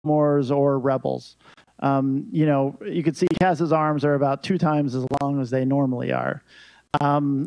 Wars or Rebels. You know, you could see Kaz's arms are about 2 times as long as they normally are.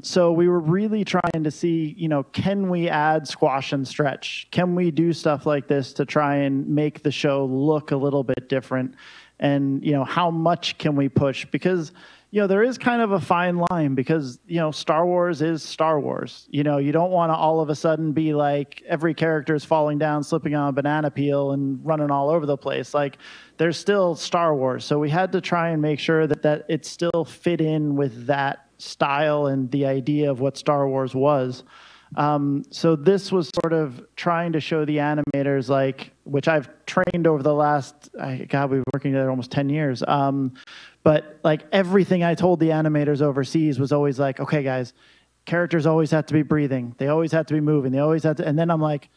So we were really trying to see, you know, can we add squash and stretch? Can we do stuff like this to try and make the show look a little bit different? And, you know, how much can we push? Because, you know, there is kind of a fine line because, you know, Star Wars is Star Wars. You know, you don't want to all of a sudden be like every character is falling down, slipping on a banana peel and running all over the place. Like, there's still Star Wars. So we had to try and make sure that it still fit in with that style and the idea of what Star Wars was. So this was sort of trying to show the animators, like, which I've trained over the last, God, we've been working together almost 10 years. But like everything I told the animators overseas was always like, okay, guys, characters always have to be breathing. They always have to be moving. They always have to, and then I'm like,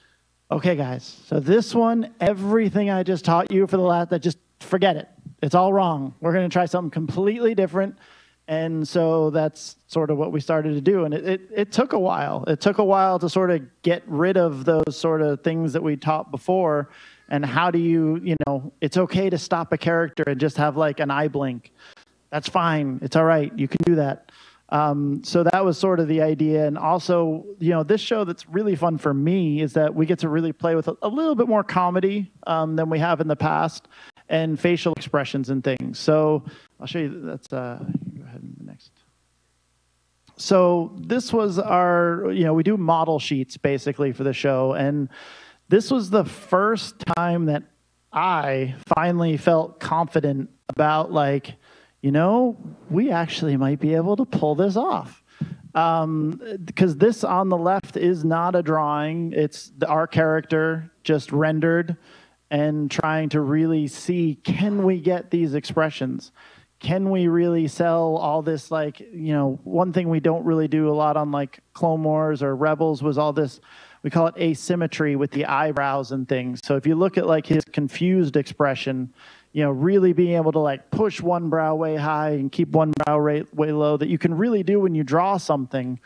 okay, guys, so this one, everything I just taught you for the last, just forget it. It's all wrong. We're going to try something completely different. And so that's sort of what we started to do. And it took a while. It took a while to sort of get rid of those sort of things that we taught before. And how do you know, it's okay to stop a character and just have like an eye blink. That's fine. It's all right. You can do that. So that was sort of the idea. And also, you know, this show that's really fun for me is that we get to really play with a little bit more comedy than we have in the past and facial expressions and things. So I'll show you. That's go ahead and next. So this was our, you know, we do model sheets basically for the show. And this was the first time that I finally felt confident about, like, you know, we actually might be able to pull this off. Because this on the left is not a drawing. It's our character just rendered and trying to really see, can we get these expressions? Can we really sell all this? Like, you know, one thing we don't really do a lot on like Clone Wars or Rebels was all this, we call it asymmetry with the eyebrows and things. So if you look at like his confused expression, you know, really being able to like push one brow way high and keep one brow way low, that you can really do when you draw something.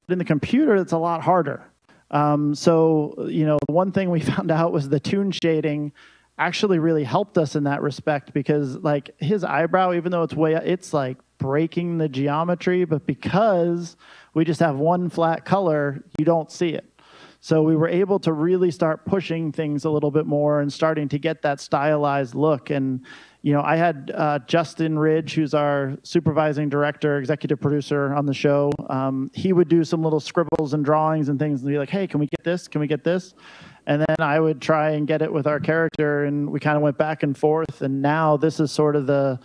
But in the computer, it's a lot harder. So, you know, one thing we found out was the toon shading actually really helped us in that respect, because like his eyebrow, even though it's like breaking the geometry, but because we just have one flat color, you don't see it. So we were able to really start pushing things a little bit more and starting to get that stylized look. And, you know, I had Justin Ridge, who's our supervising director, executive producer on the show. He would do some little scribbles and drawings and things and be like, hey, can we get this? Can we get this? And then I would try and get it with our character, and we kind of went back and forth. And now this is sort of the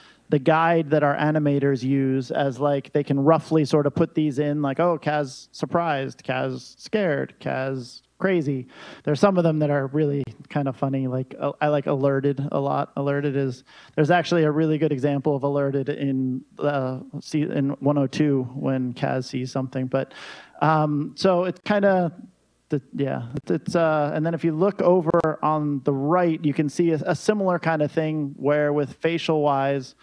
guide that our animators use, as like they can roughly sort of put these in, like, oh, Kaz surprised, Kaz scared, Kaz crazy. There's some of them that are really kind of funny. Like I like alerted a lot. Alerted is, there's actually a really good example of alerted in 102 when Kaz sees something. But so it's kind of, and then if you look over on the right, you can see a similar kind of thing where with facial wise,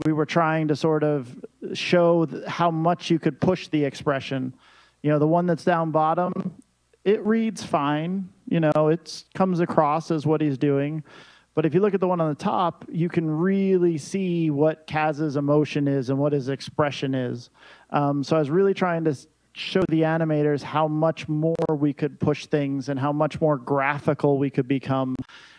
we were trying to sort of show how much you could push the expression. You know, the one that's down bottom, it reads fine. You know, it comes across as what he's doing. But if you look at the one on the top, you can really see what Kaz's emotion is and what his expression is. So I was really trying to show the animators how much more we could push things and how much more graphical we could become.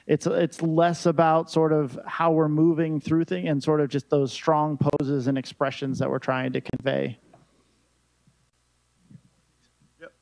It's less about sort of how we're moving through things and sort of just those strong poses and expressions that we're trying to convey. Yep.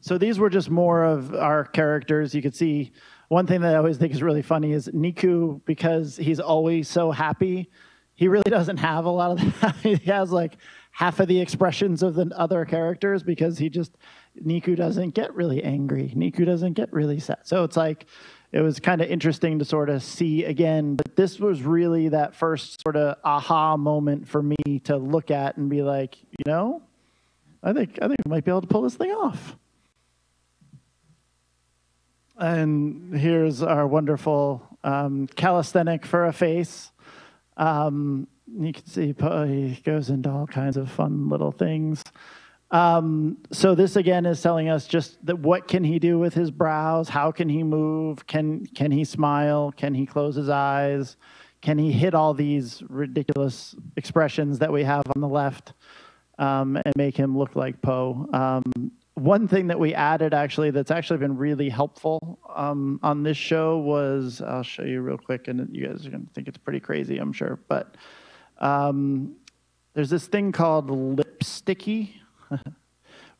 So these were just more of our characters. You could see one thing that I always think is really funny is Niku, because he's always so happy, he really doesn't have a lot of that. He has like half of the expressions of the other characters, because Niku doesn't get really angry. Niku doesn't get really sad. So it's like, it was kind of interesting to sort of see again, but this was really that first sort of aha moment for me to look at and be like, you know, I think we might be able to pull this thing off. And here's our wonderful calisthenic for a face. You can see he goes into all kinds of fun little things. So this again is telling us just that what can he do with his brows? How can he move? Can he smile? Can he close his eyes? Can he hit all these ridiculous expressions that we have on the left and make him look like Poe? One thing that we added actually that's actually been really helpful on this show was, I'll show you real quick, and you guys are going to think it's pretty crazy, I'm sure, but there's this thing called lipsticky,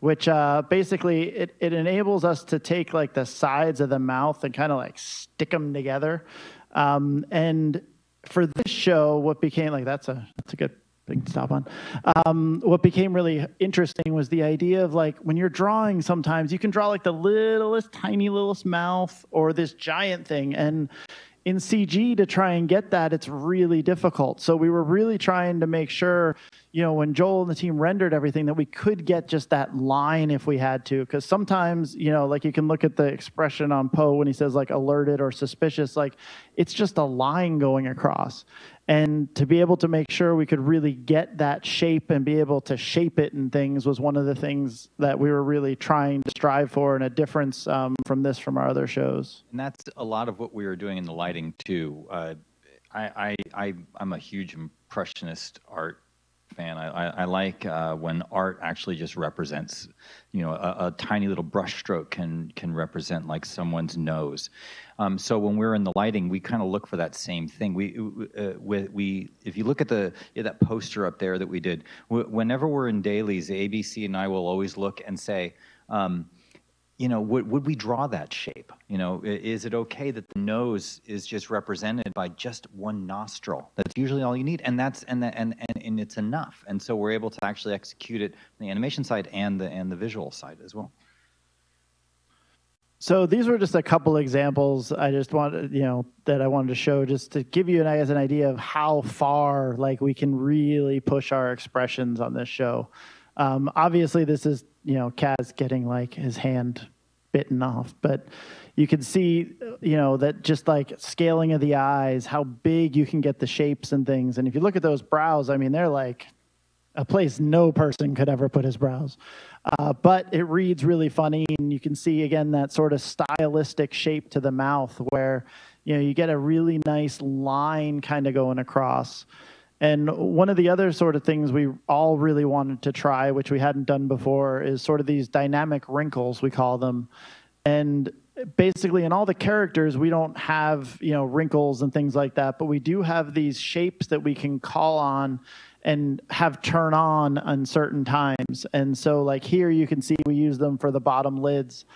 which basically it enables us to take like the sides of the mouth and kind of like stick them together. And for this show, what became like, that's a good thing to stop on. What became really interesting was the idea of like, when you're drawing, sometimes you can draw like the littlest, tiny littlest mouth or this giant thing. And in CG, to try and get that, it's really difficult. So we were really trying to make sure, you know, when Joel and the team rendered everything, that we could get just that line if we had to. Because sometimes, you know, like you can look at the expression on Poe when he says like alerted or suspicious, like it's just a line going across. And to be able to make sure we could really get that shape and be able to shape it and things was one of the things that we were really trying to strive for, and a difference from our other shows. And that's a lot of what we were doing in the lighting too. I'm a huge impressionist art fan. I like when art actually just represents, you know, a tiny little brush stroke can represent like someone's nose. So when we're in the lighting, we kind of look for that same thing. If you look at that poster up there that we did, whenever we're in dailies, ABC and I will always look and say, you know, would we draw that shape? You know, is it okay that the nose is just represented by just one nostril? That's usually all you need, and it's enough. And so we're able to actually execute it on the animation side and the visual side as well. So these were just a couple examples I just wanted, you know, that I wanted to show just to give you an idea of how far like we can really push our expressions on this show. Obviously, this is, you know, Kaz getting like his hand bitten off, but you can see, you know, that just like scaling of the eyes, how big you can get the shapes and things. And if you look at those brows, I mean, they're like a place no person could ever put his brows. But it reads really funny, and you can see, again, that sort of stylistic shape to the mouth where, you know, you get a really nice line kind of going across. And one of the other sort of things we all really wanted to try, which we hadn't done before, is sort of these dynamic wrinkles, we call them. And basically in all the characters, we don't have, you know, wrinkles and things like that, but we do have these shapes that we can call on and have turn on certain times. And so like here you can see we use them for the bottom lids,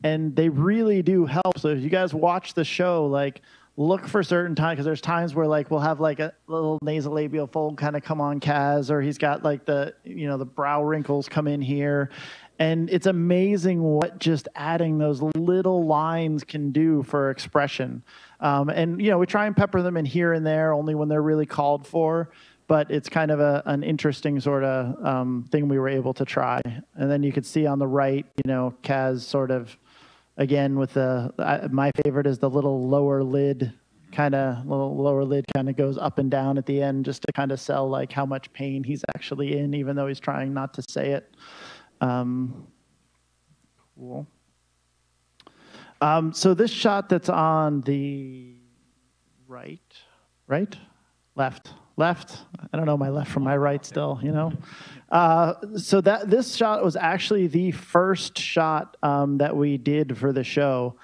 and they really do help. So if you guys watch the show, like look for certain times, because there's times where like we'll have like a little nasolabial fold kind of come on Kaz, or he's got like the, you know, the brow wrinkles come in here. And it's amazing what just adding those little lines can do for expression. And, you know, we try and pepper them in here and there only when they're really called for. But it's kind of an interesting sort of thing we were able to try. And then you could see on the right, you know, Kaz sort of, again, with the, my favorite is the little lower lid kind of goes up and down at the end just to kind of sell like how much pain he's actually in, even though he's trying not to say it. Cool. So this shot that's on the left. I don't know my left from my right still, you know. So this shot was actually the first shot that we did for the show.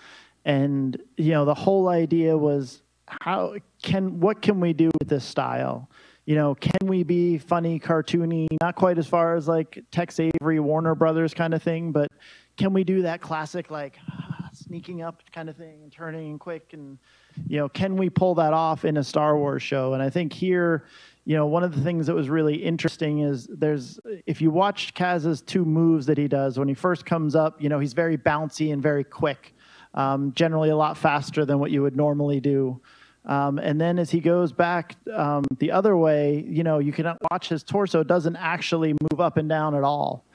And, you know, the whole idea was what can we do with this style? You know, can we be funny, cartoony, not quite as far as like Tex Avery, Warner Brothers kind of thing, but can we do that classic like sneaking up kind of thing and turning quick, and, you know, can we pull that off in a Star Wars show? And I think here, you know, one of the things that was really interesting is if you watch Kaz's two moves that he does when he first comes up, you know, he's very bouncy and very quick, generally a lot faster than what you would normally do. And then as he goes back the other way, you know, you can watch his torso doesn't actually move up and down at all.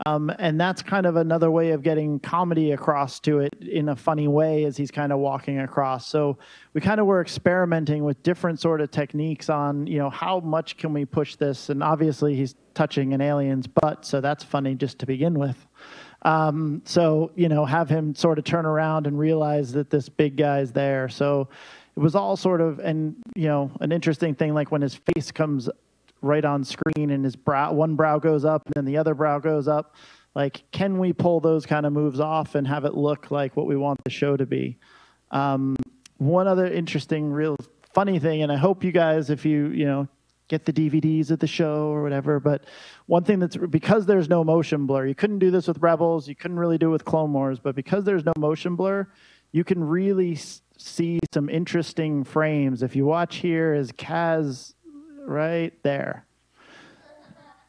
And that's kind of another way of getting comedy across to it in a funny way as he's kind of walking across. So we kind of were experimenting with different sort of techniques on, how much can we push this? And obviously he's touching an alien's butt, so that's funny just to begin with. So, have him sort of turn around and realize that this big guy's there. So it was all sort of, and, an interesting thing, like when his face comes right on screen and his one brow goes up and then the other brow goes up, like, can we pull those kind of moves off and have it look like what we want the show to be? One other interesting, real funny thing, and I hope you guys, if you get the DVDs of the show or whatever, but one thing that's, because there's no motion blur, you couldn't do this with Rebels, you couldn't really do it with Clone Wars, but because there's no motion blur, you can really see some interesting frames. If you watch here, is Kaz right there.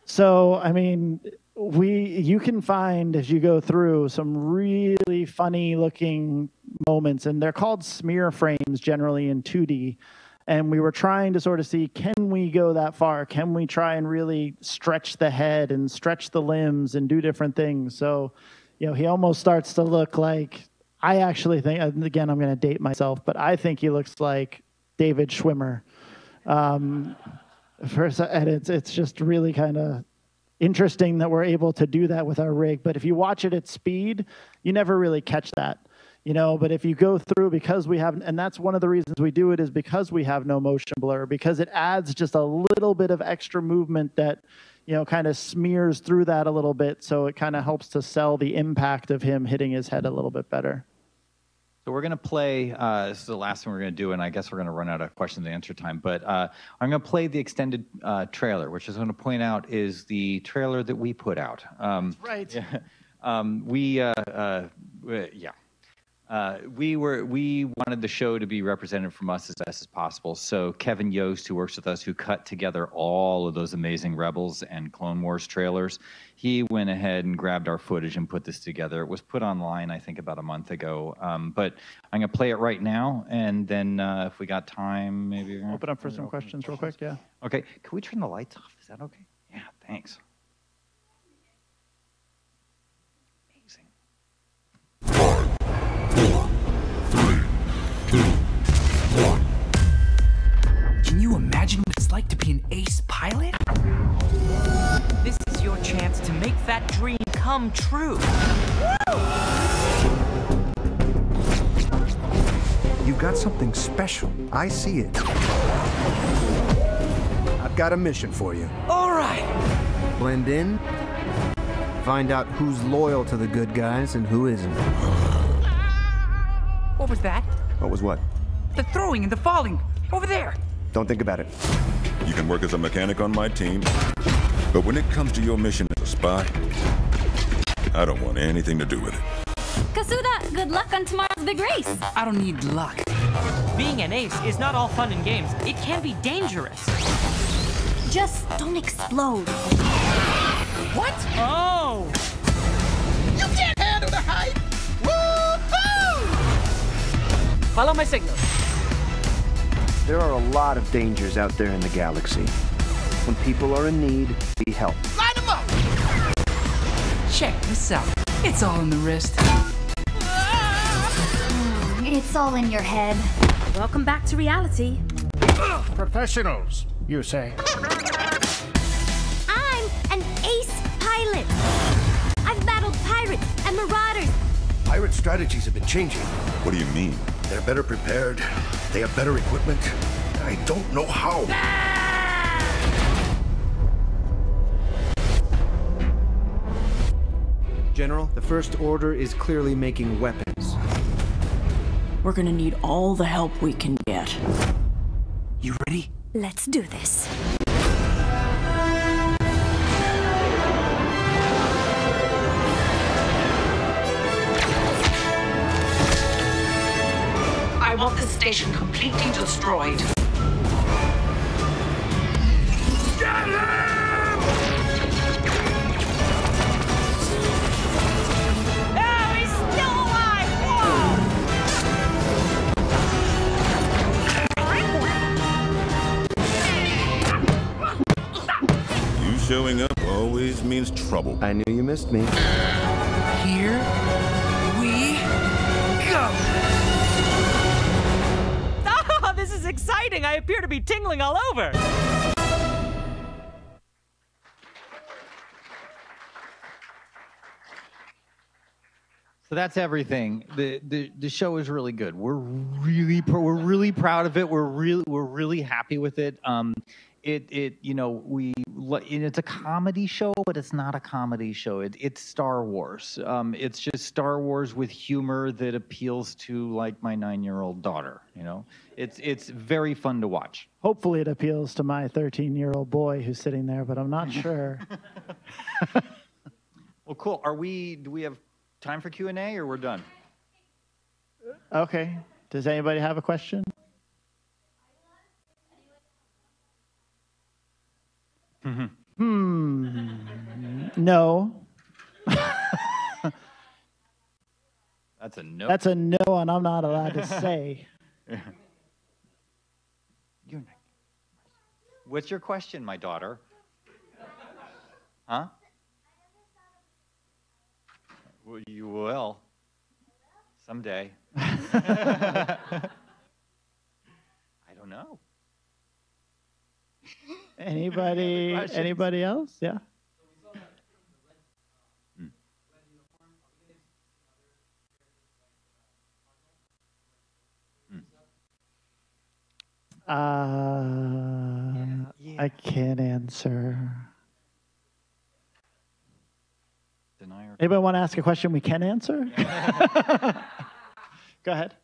So, I mean, you can find, as you go through, some really funny looking moments, and they're called smear frames generally in 2D. And we were trying to sort of see, can we go that far? Can we try and really stretch the head and stretch the limbs and do different things? So, he almost starts to look like, I actually think, again, I'm going to date myself, but I think he looks like David Schwimmer. And it's just really kind of interesting that we're able to do that with our rig. But if you watch it at speed, you never really catch that. But if you go through, because we have, and that's one of the reasons we do it, is because we have no motion blur, because it adds just a little bit of extra movement that, kind of smears through that a little bit. So it kind of helps to sell the impact of him hitting his head a little bit better. So we're going to play, this is the last one we're going to do, and I guess we're going to run out of questions and answer time, but I'm going to play the extended trailer, which is going to point out is the trailer that we put out. That's right. Yeah. We wanted the show to be represented from us as best as possible. So Kevin Yost, who works with us, who cut together all of those amazing Rebels and Clone Wars trailers, he went ahead and grabbed our footage and put this together. It was put online, I think, about a month ago. But I'm going to play it right now, and then if we got time, maybe open up for some questions real quick. Yeah. Okay. Can we turn the lights off? Is that okay? Yeah. Thanks. Can you imagine what it's like to be an ace pilot? This is your chance to make that dream come true. You've got something special. I see it. I've got a mission for you. All right. Blend in. Find out who's loyal to the good guys and who isn't. What was that? What was what? The throwing and the falling. Over there. Don't think about it. You can work as a mechanic on my team, but when it comes to your mission as a spy, I don't want anything to do with it. Kasuda, good luck on tomorrow's big race. I don't need luck. Being an ace is not all fun and games. It can be dangerous. Just don't explode. What? Oh! You can't handle the hype! Woo-hoo! Follow my signal. There are a lot of dangers out there in the galaxy. When people are in need, we help. Line them up! Check this out. It's all in the wrist. It's all in your head. Welcome back to reality. Professionals, you say? I'm an ace pilot. I've battled pirates and marauders. Pirate strategies have been changing. What do you mean? They're better prepared. They have better equipment. I don't know how. General, the First Order is clearly making weapons. We're gonna need all the help we can get. You ready? Let's do this. I want this station completely destroyed. Get him! Oh, he's still alive! You showing up always means trouble. I knew you missed me. Here we go! Oh, this is exciting! I appear to be tingling all over! So that's everything. The show is really good. We're really proud of it. We're really happy with it. It's a comedy show, but it's not a comedy show. It's Star Wars. It's just Star Wars with humor that appeals to like my 9-year-old daughter. You know, it's very fun to watch. Hopefully, it appeals to my 13-year-old boy who's sitting there, but I'm not sure. Well, cool. Do we have time for Q&A, or we're done? Okay. Does anybody have a question? No. That's a no. That's a no, and I'm not allowed to say. What's your question, my daughter? Huh? Well, you will. Someday. I don't know. Anybody else? Yeah. I can't answer. Anybody want to ask a question we can answer? Go ahead.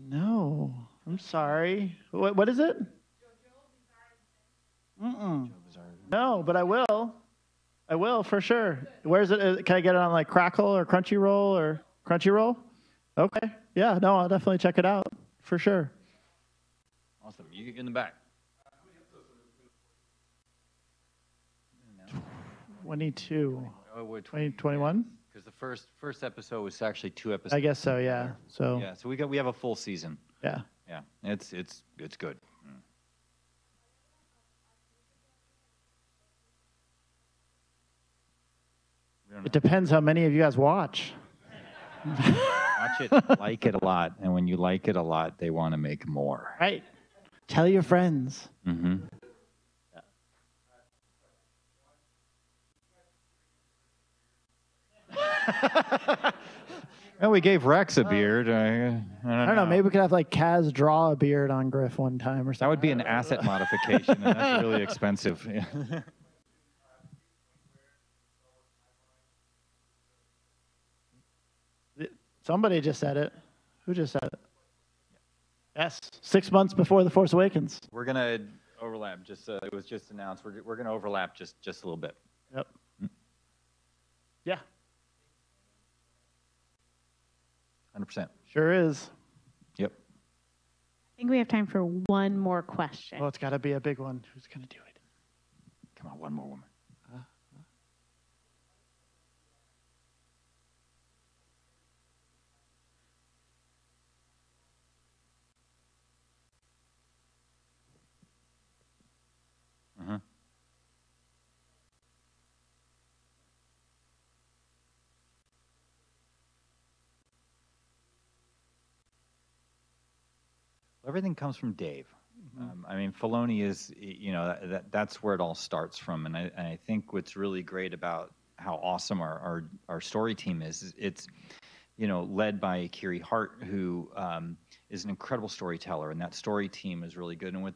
No, I'm sorry. What is it? No, but I will. I will for sure. Where's it? Can I get it on like Crackle or Crunchyroll or Crunchyroll? Okay. Yeah. No, I'll definitely check it out for sure. Awesome. You get in the back. 22. 2021. Because the first episode was actually 2 episodes. I guess so. Yeah. So. Yeah. So we have a full season. Yeah. Yeah. It's good. It depends how many of you guys watch. Watch it, like it a lot, and when you like it a lot, they want to make more. Right. Tell your friends. Mm-hmm. Well, we gave Rex a beard. I don't know. Maybe we could have like Kaz draw a beard on Griff one time or something. That would be an asset modification, and that's really expensive. Somebody just said it. Who just said it? Yes, 6 months before The Force Awakens. We're gonna overlap. It was just announced. We're gonna overlap just a little bit. Yep. Yeah. 100%. Sure is. Yep. I think we have time for one more question. Well, it's got to be a big one. Who's going to do it? Come on, one more woman. Everything comes from Dave. I mean, Filoni is, that's where it all starts from. And I think what's really great about how awesome our story team is it's, led by Kiri Hart, who is an incredible storyteller. And that story team is really good. And with